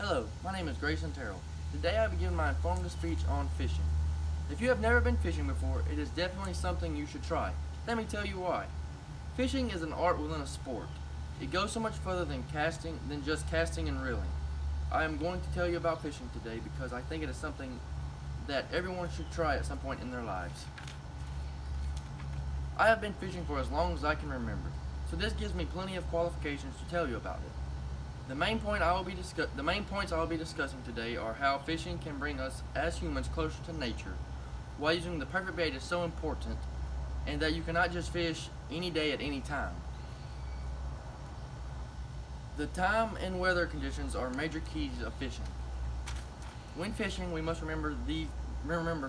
Hello, my name is Grayson Terrell. Today I'll be giving my informative speech on fishing. If you have never been fishing before, it is definitely something you should try. Let me tell you why. Fishing is an art within a sport. It goes so much further than just casting and reeling. I am going to tell you about fishing today because I think it is something that everyone should try at some point in their lives. I have been fishing for as long as I can remember, so this gives me plenty of qualifications to tell you about it. The main points I will be discussing today are how fishing can bring us as humans closer to nature, why using the perfect bait is so important, and that you cannot just fish any day at any time. The time and weather conditions are major keys of fishing. When fishing, we must remember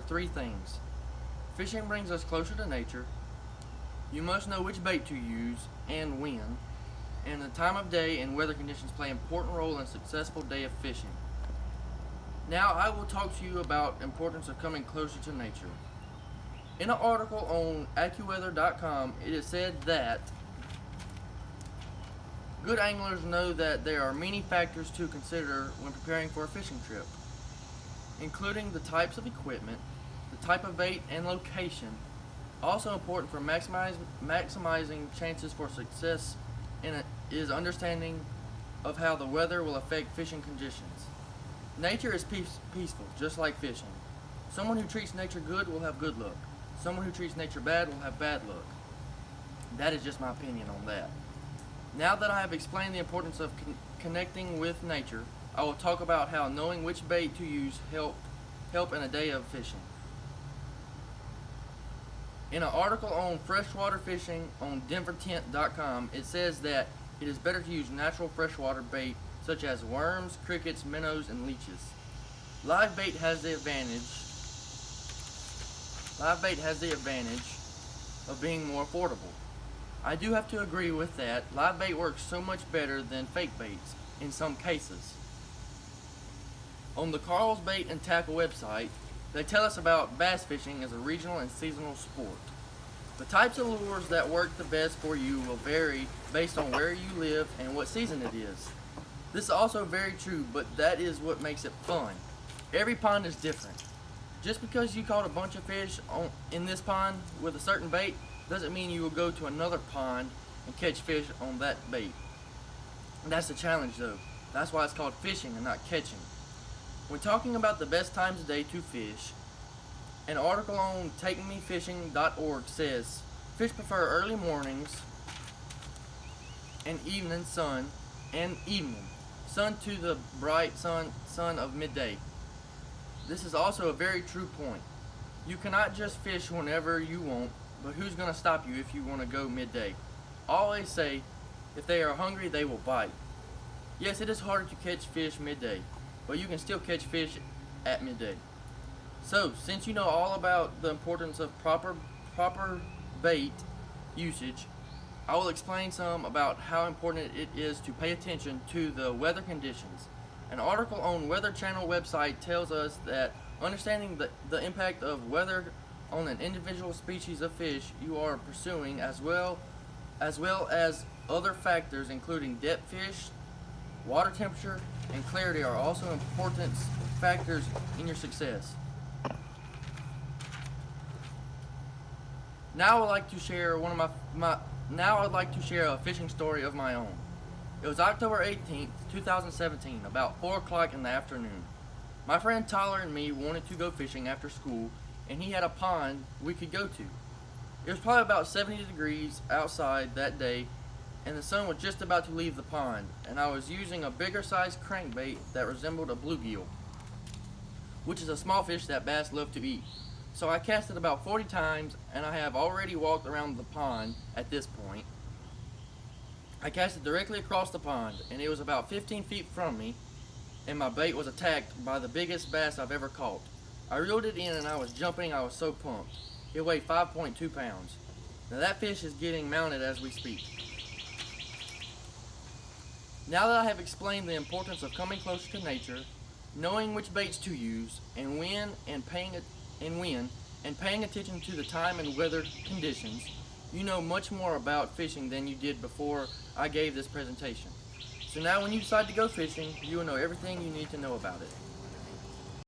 three things. Fishing brings us closer to nature. You must know which bait to use and when. And the time of day and weather conditions play an important role in a successful day of fishing. Now I will talk to you about the importance of coming closer to nature. In an article on AccuWeather.com, it is said that good anglers know that there are many factors to consider when preparing for a fishing trip, including the types of equipment, the type of bait, and location. Also important for maximizing chances for success is understanding of how the weather will affect fishing conditions. Nature is peaceful, just like fishing. Someone who treats nature good will have good luck. Someone who treats nature bad will have bad luck. That is just my opinion on that. Now that I have explained the importance of connecting with nature, I will talk about how knowing which bait to use help in a day of fishing. In an article on freshwater fishing on denvertent.com, it says that it is better to use natural freshwater bait such as worms, crickets, minnows, and leeches. Live bait has the advantage of being more affordable. I do have to agree with that. Live bait works so much better than fake baits in some cases. On the Carl's Bait and Tackle website, they tell us about bass fishing as a regional and seasonal sport. The types of lures that work the best for you will vary based on where you live and what season it is. This is also very true, but that is what makes it fun. Every pond is different. Just because you caught a bunch of fish in this pond with a certain bait doesn't mean you will go to another pond and catch fish on that bait. That's the challenge though. That's why it's called fishing and not catching. When talking about the best times of day to fish, an article on takemefishing.org says, fish prefer early mornings and evening sun to the bright sun of midday. This is also a very true point. You cannot just fish whenever you want, but who's going to stop you if you want to go midday? I always say, if they are hungry, they will bite. Yes, it is harder to catch fish midday, but you can still catch fish at midday. So, since you know all about the importance of proper bait usage, I will explain some about how important it is to pay attention to the weather conditions. An article on Weather Channel website tells us that understanding the impact of weather on an individual species of fish you are pursuing as well as other factors including depth fish, water temperature, and clarity are also important factors in your success. Now I'd like to share a fishing story of my own. It was October 18th, 2017, about 4 o'clock in the afternoon. My friend Tyler and me wanted to go fishing after school, and he had a pond we could go to. It was probably about 70 degrees outside that day, and the sun was just about to leave the pond, and I was using a bigger sized crankbait that resembled a bluegill, which is a small fish that bass love to eat. So I cast it about 40 times, and I have already walked around the pond at this point. I cast it directly across the pond, and it was about 15 feet from me, and my bait was attacked by the biggest bass I've ever caught. I reeled it in and I was jumping, I was so pumped. It weighed 5.2 pounds. Now that fish is getting mounted as we speak. Now that I have explained the importance of coming closer to nature, knowing which baits to use, and paying attention to the time and weather conditions, you know much more about fishing than you did before I gave this presentation. So now when you decide to go fishing, you will know everything you need to know about it.